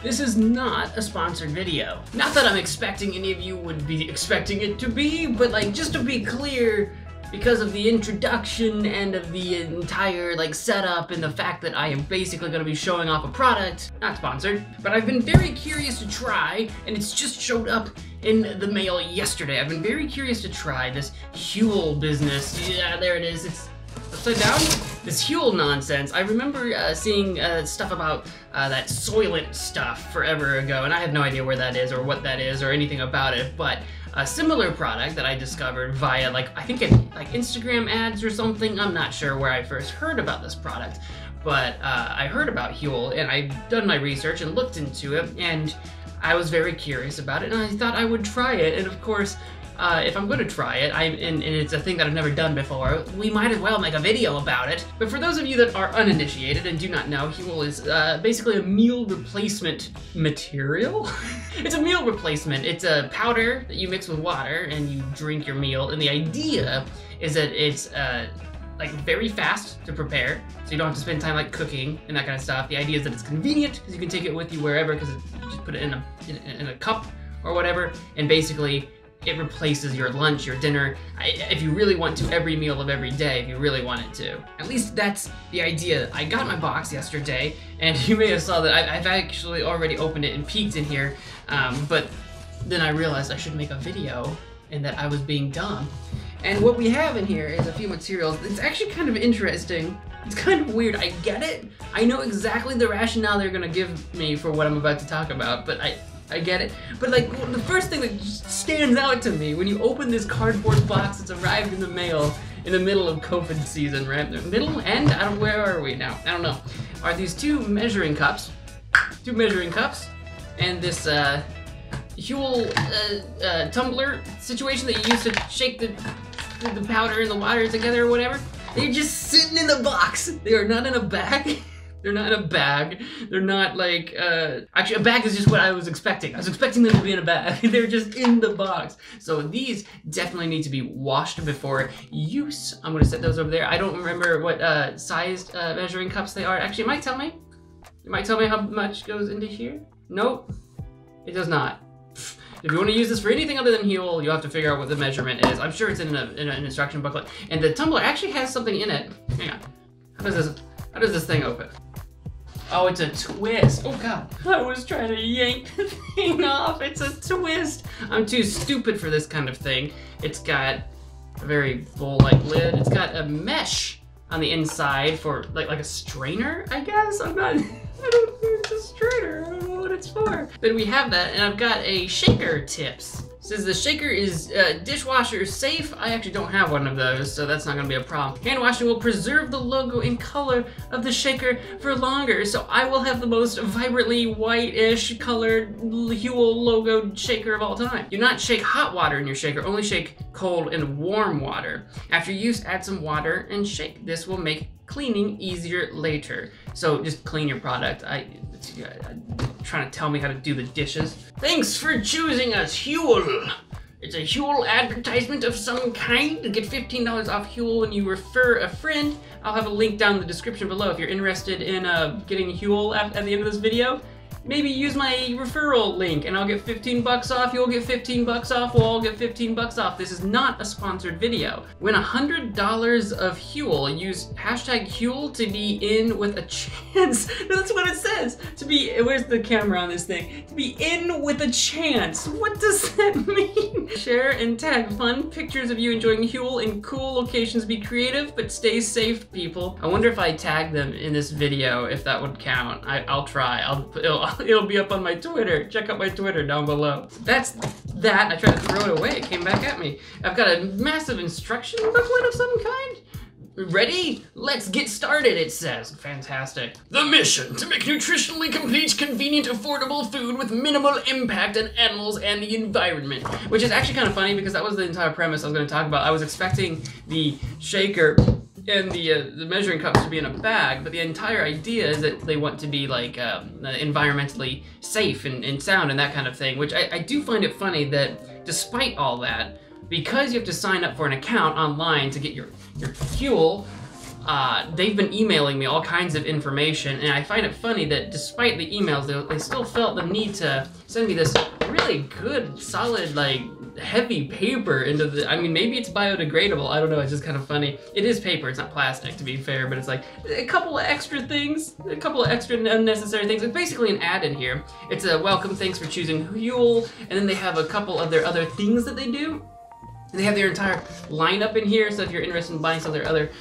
This is not a sponsored video. Not that I'm expecting any of you would be expecting it to be, but like, just to be clear, because of the introduction and of the entire like setup and the fact that I am basically going to be showing off a product, not sponsored, but I've been very curious to try, and it's just showed up in the mail yesterday. I've been very curious to try this Huel business. Yeah, there it is. It's upside down. This Huel nonsense. I remember seeing stuff about that Soylent stuff forever ago, and I have no idea where that is or what that is or anything about it, but a similar product that I discovered via I think like Instagram ads or something. I'm not sure where I first heard about this product, but I heard about Huel and I've done my research and looked into it, and I was very curious about it, and I thought I would try it. And of course, if I'm going to try it, and it's a thing that I've never done before, we might as well make a video about it. But for those of you that are uninitiated and do not know, Huel is basically a meal replacement material. It's a meal replacement. It's a powder that you mix with water and you drink your meal, and the idea is that it's like very fast to prepare, so you don't have to spend time like cooking and that kind of stuff. The idea is that it's convenient because you can take it with you wherever, because you just put it in a cup or whatever, and basically it replaces your lunch, your dinner, if you really want to, every meal of every day, if you really want it to. At least that's the idea. I got my box yesterday, and you may have saw that I've actually already opened it and peeked in here, but then I realized I should make a video and that I was being dumb. And what we have in here is a few materials. It's actually kind of interesting. It's kind of weird. I get it. I know exactly the rationale they're gonna give me for what I'm about to talk about, but I get it. But like, the first thing that just stands out to me when you open this cardboard box that's arrived in the mail in the middle of COVID season, right? The middle, end? Where are we now? I don't know. Are these two measuring cups, and this Huel tumbler situation that you use to shake the powder and the water together or whatever. They're just sitting in the box. They are not in a bag. They're not in a bag. They're not like, actually a bag is just what I was expecting. I was expecting them to be in a bag. They're just in the box. So these definitely need to be washed before use. I'm gonna set those over there. I don't remember what sized measuring cups they are. Actually, it might tell me. It might tell me how much goes into here. Nope, it does not. If you want to use this for anything other than Huel, you'll have to figure out what the measurement is. I'm sure it's in an instruction booklet. And the tumbler actually has something in it. Hang on. How does this thing open? Oh, it's a twist. Oh God, I was trying to yank the thing off. It's a twist. I'm too stupid for this kind of thing. It's got a very bowl-like lid. It's got a mesh on the inside for like a strainer, I guess. I don't think it's a strainer. I don't know what it's for. Then we have that, and I've got a shaker tips. It says the shaker is dishwasher safe. I actually don't have one of those, so that's not gonna be a problem. Hand washing will preserve the logo and color of the shaker for longer, so I will have the most vibrantly whitish colored Huel logo shaker of all time. Do not shake hot water in your shaker, only shake cold and warm water. After use, add some water and shake. This will make cleaning easier later. So just clean your product. Trying to tell me how to do the dishes. Thanks for choosing us, Huel. It's a Huel advertisement of some kind. To get $15 off Huel when you refer a friend. I'll have a link down in the description below if you're interested in getting Huel at the end of this video. Maybe use my referral link and I'll get 15 bucks off, you'll get 15 bucks off, we'll all get 15 bucks off. This is not a sponsored video. Win $100 of Huel. Use hashtag Huel to be in with a chance. That's what it says. To be, where's the camera on this thing? To be in with a chance. What does that mean? Share and tag fun pictures of you enjoying Huel in cool locations. Be creative, but stay safe, people. I wonder if I tag them in this video, if that would count. I'll try. It'll be up on my Twitter. Check out my Twitter down below. That's that. I tried to throw it away. It came back at me. I've got a massive instruction booklet of some kind. Ready? Let's get started, it says. Fantastic. The mission, to make nutritionally complete, convenient, affordable food with minimal impact on animals and the environment. Which is actually kind of funny because that was the entire premise I was going to talk about. I was expecting the shaker and the measuring cups to be in a bag, but the entire idea is that they want to be like environmentally safe and sound and that kind of thing, which I do find it funny that despite all that, because you have to sign up for an account online to get your Huel, they've been emailing me all kinds of information, and I find it funny that despite the emails, they still felt the need to send me this really good, solid, like, heavy paper into the, I mean, maybe it's biodegradable, I don't know, it's just kind of funny. It is paper, it's not plastic, to be fair, but it's like a couple of extra things, a couple of extra unnecessary things. It's basically an ad in here. It's a welcome, thanks for choosing Huel, and then they have a couple of their other things that they do. They have their entire lineup in here, so if you're interested in buying some of their other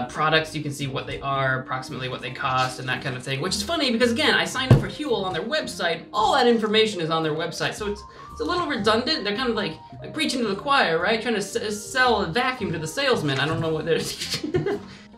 products, you can see what they are, approximately what they cost, and that kind of thing. Which is funny because, again, I signed up for Huel on their website. All that information is on their website, so it's a little redundant. They're kind of like preaching to the choir, right? Trying to sell a vacuum to the salesman. I don't know what they're...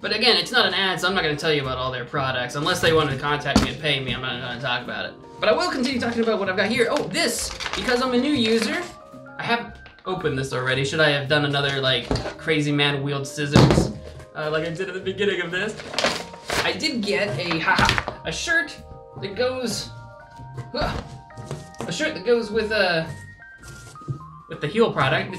But again, it's not an ad, so I'm not going to tell you about all their products. Unless they wanted to contact me and pay me, I'm not going to talk about it. But I will continue talking about what I've got here. Oh, this! Because I'm a new user, I have opened this already. Should I have done another like crazy man wield scissors like I did at the beginning of this? I did get a shirt that goes with the Huel product.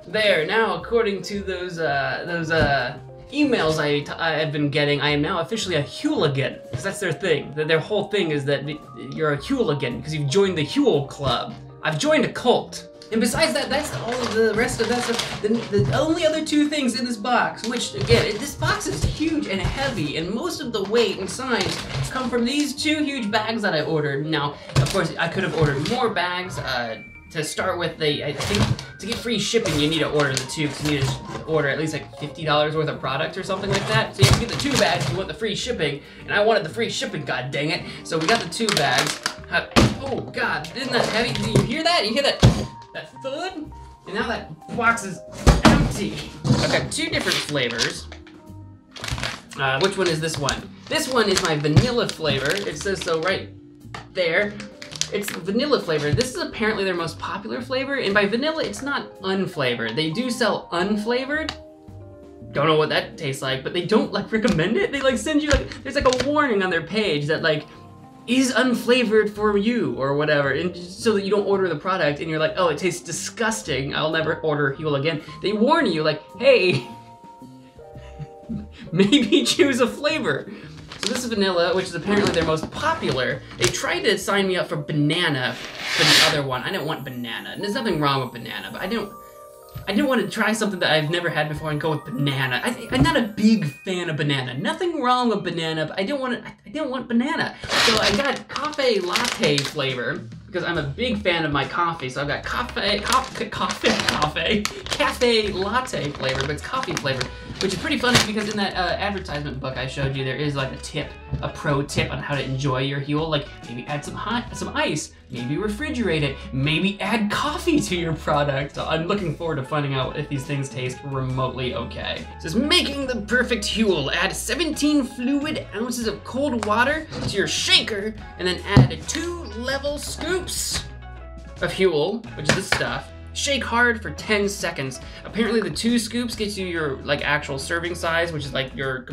There, now according to those emails I've been getting, I am now officially a Hueligan, because that's their thing. Their whole thing is that you're a Hueligan because you've joined the Huel Club. I've joined a cult. And besides that, that's all of the rest of that stuff. The only other two things in this box, which again, this box is huge and heavy, and most of the weight and size come from these two huge bags that I ordered. Now, of course, I could have ordered more bags. To start with, I think to get free shipping, you need to order the two, because you need to order at least like $50 worth of product or something like that. So you have to get the two bags if you want the free shipping, and I wanted the free shipping, god dang it. So we got the two bags. Oh god, isn't that heavy? Do you hear that? You hear that thud? And now that box is empty. I've got two different flavors. Which one is this one? This one is my vanilla flavor. It says so right there. It's vanilla flavor. This is apparently their most popular flavor, and by vanilla, it's not unflavored. They do sell unflavored. Don't know what that tastes like, but they don't like recommend it. They like send you like, there's like a warning on their page that like, is unflavored for you, or whatever, and so that you don't order the product and you're like, oh, it tastes disgusting, I'll never order Huel again. They warn you like, hey, maybe choose a flavor. So this is vanilla, which is apparently their most popular. They tried to sign me up for banana for the other one. I didn't want banana, and there's nothing wrong with banana, but I didn't want to try something that I've never had before and go with banana. I'm not a big fan of banana. Nothing wrong with banana, but I didn't want banana. So I got cafe latte flavor, because I'm a big fan of my coffee. So I've got cafe latte flavor, but it's coffee flavor, which is pretty funny because in that advertisement book I showed you, there is like a pro tip on how to enjoy your Huel. Like maybe add some ice, maybe refrigerate it, maybe add coffee to your product. I'm looking forward to finding out if these things taste remotely okay. It says, making the perfect Huel. Add 17 fluid ounces of cold water to your shaker, and then add 2 level scoops of Huel, which is this stuff. Shake hard for 10 seconds. Apparently the 2 scoops gets you your like actual serving size, which is like your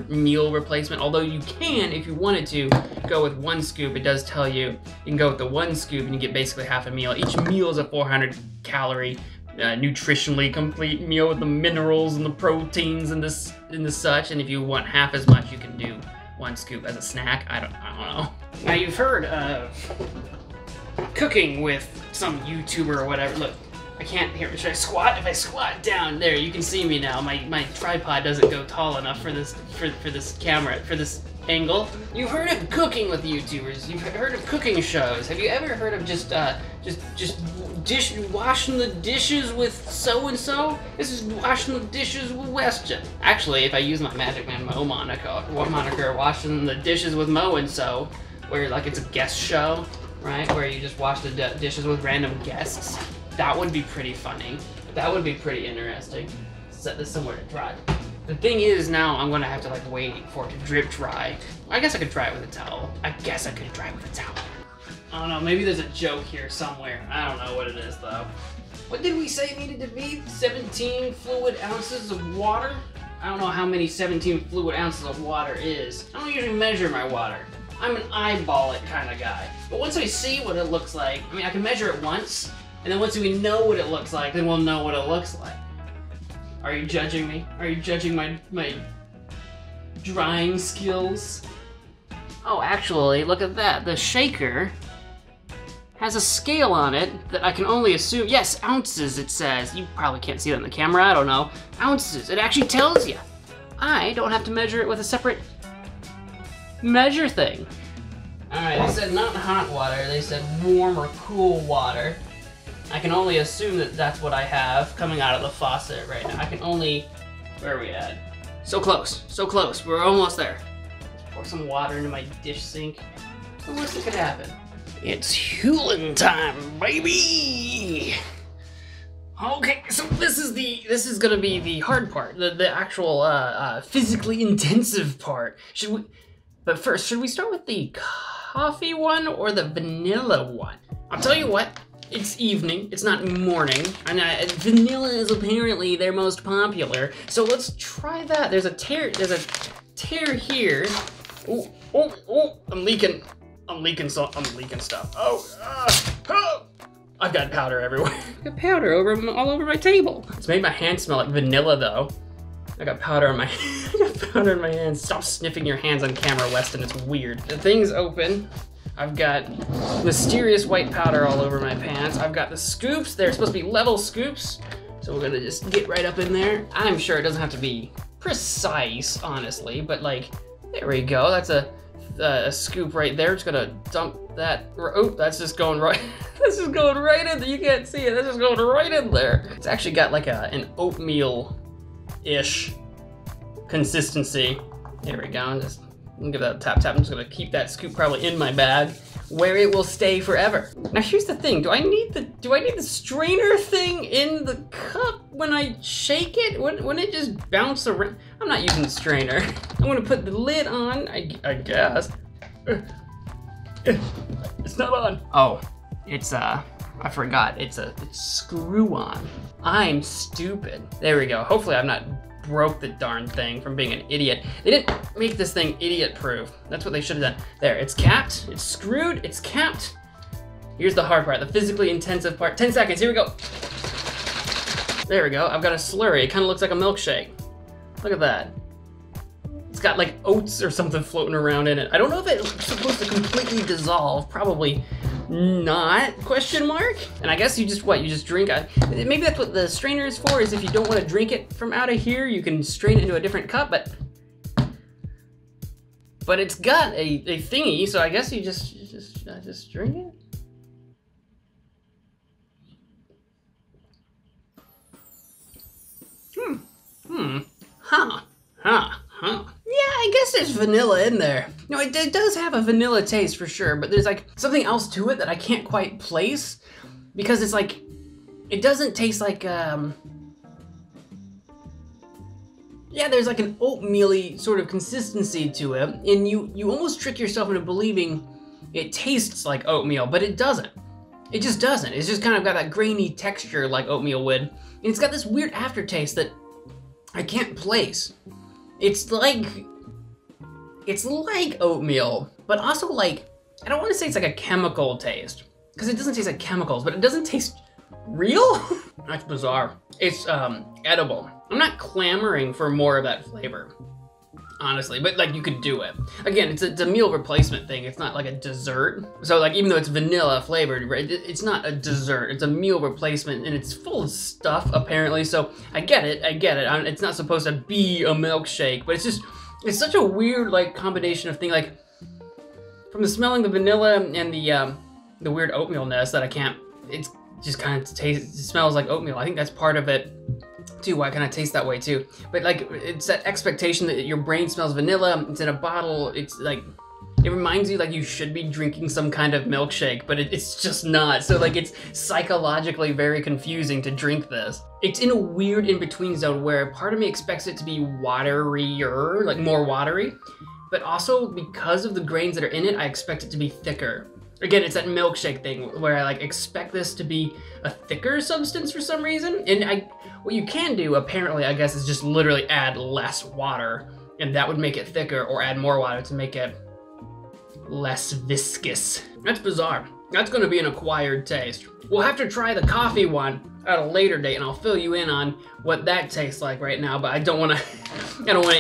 meal replacement. Although you can, if you wanted to, go with 1 scoop. It does tell you can go with the 1 scoop and you get basically half a meal. Each meal is a 400 calorie, nutritionally complete meal with the minerals and the proteins and the such. And if you want half as much, you can do 1 scoop as a snack. I don't know. Now you've heard of cooking with some YouTuber or whatever. Look, I can't hear. Should I squat? If I squat down there, you can see me now. My tripod doesn't go tall enough for this camera, for this angle. You've heard of cooking with YouTubers. You've heard of cooking shows. Have you ever heard of just washing the dishes with so and so? This is washing the dishes with Weston. Actually, if I use my Magic Man Mo moniker, washing the dishes with Mo and so, where like it's a guest show, right? Where you just wash the dishes with random guests. That would be pretty funny. That would be pretty interesting. Set this somewhere to dry. The thing is now I'm gonna have to like wait for it to drip dry. I guess I could dry it with a towel. I don't know, maybe there's a joke here somewhere. I don't know what it is though. What did we say it needed to be? 17 fluid ounces of water? I don't know how many 17 fluid ounces of water is. I don't usually measure my water. I'm an eyeball it kind of guy. But once we see what it looks like, I mean, I can measure it once, and then once we know what it looks like, then we'll know what it looks like. Are you judging me? Are you judging my drying skills? Oh, actually, look at that. The shaker has a scale on it that I can only assume, yes, ounces it says. You probably can't see that on the camera, I don't know. Ounces, it actually tells you. I don't have to measure it with a separate measure thing. All right, they said not hot water, they said warm or cool water. I can only assume that that's what I have coming out of the faucet right now. I can only, where are we at? So close, we're almost there. Let's pour some water into my dish sink. What's the worst that could happen? It's Hueligan time, baby! Okay, so this is gonna be the hard part, the actual physically intensive part. But first, should we start with the coffee one or the vanilla one? I'll tell you what, it's evening, it's not morning, and vanilla is apparently their most popular, so let's try that. There's a tear here. Oh, I'm leaking stuff. Oh, I've got powder everywhere. I've got powder all over my table. It's made my hands smell like vanilla though. I got powder on my hands. Stop sniffing your hands on camera, Weston, it's weird. The thing's open. I've got mysterious white powder all over my pants. I've got the scoops. They're supposed to be level scoops. So we're gonna just get right up in there. I'm sure it doesn't have to be precise, honestly, but like, there we go. That's a scoop right there. Just gonna dump that. Oh, that's just going right. This is going right in there. You can't see it. That's just going right in there. It's actually got like an oatmeal-ish consistency. There we go. Just give that a tap. I'm just gonna keep that scoop probably in my bag, where it will stay forever. Now here's the thing. Do I need the strainer thing in the cup when I shake it? Wouldn't it just bounce around? I'm not using the strainer. I'm gonna put the lid on, I guess. It's not on. Oh, it's I forgot. It's screw on. I'm stupid. There we go. Hopefully I've not broke the darn thing from being an idiot. They didn't make this thing idiot-proof. That's what they should have done. There, it's capped, it's screwed, it's capped. Here's the hard part, the physically intensive part. 10 seconds, here we go. There we go, I've got a slurry. It kind of looks like a milkshake. Look at that. It's got like oats or something floating around in it. I don't know if it's supposed to completely dissolve. Probably not, question mark? And I guess you just drink it. Maybe that's what the strainer is for, is if you don't want to drink it from out of here, you can strain it into a different cup, but it's got a thingy, so I guess you just drink it? Yeah, I guess there's vanilla in there. No, it does have a vanilla taste for sure, but there's like something else to it that I can't quite place, because it's like, it doesn't taste like, yeah, there's like an oatmeal-y sort of consistency to it, and you almost trick yourself into believing it tastes like oatmeal, but it doesn't. It just doesn't. It's just kind of got that grainy texture like oatmeal would, and it's got this weird aftertaste that I can't place. It's like oatmeal, but also like, I don't want to say it's like a chemical taste, because it doesn't taste like chemicals, but it doesn't taste real? That's bizarre. It's edible. I'm not clamoring for more of that flavor, honestly, but like you could do it. Again, it's a meal replacement thing. It's not like a dessert. So like, even though it's vanilla flavored, right, it's not a dessert. It's a meal replacement, and it's full of stuff apparently. So I get it. It's not supposed to be a milkshake, but it's such a weird like combination of thing. Like from the smelling the vanilla and the weird oatmealness that I can't. It's just kind of it smells like oatmeal. I think that's part of it too, why kind of taste that way too. But like, it's that expectation that your brain smells vanilla, it's in a bottle, it's like, It reminds you like you should be drinking some kind of milkshake, but it's just not. So like it's psychologically very confusing to drink this. It's in a weird in-between zone where part of me expects it to be waterier, like more watery, but also because of the grains that are in it, I expect it to be thicker. Again, it's that milkshake thing where I like expect this to be a thicker substance for some reason. And what you can do apparently, I guess, is just literally add less water and that would make it thicker, or add more water to make it less viscous. That's bizarre. That's gonna be an acquired taste. We'll have to try the coffee one at a later date and I'll fill you in on what that tastes like right now, but I don't wanna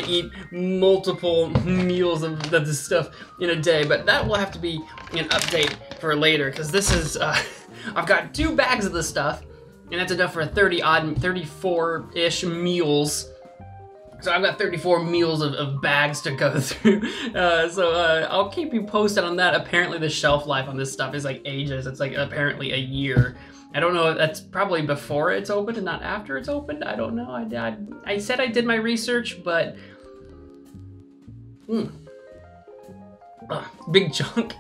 eat multiple meals of this stuff in a day, but that will have to be an update for later, because this is, I've got 2 bags of this stuff and that's enough for 34-ish meals. So I've got 34 meals of bags to go through. I'll keep you posted on that. Apparently the shelf life on this stuff is like ages. It's like apparently a year. I don't know, that's probably before it's opened and not after it's opened. I don't know, I said I did my research, but big chunk.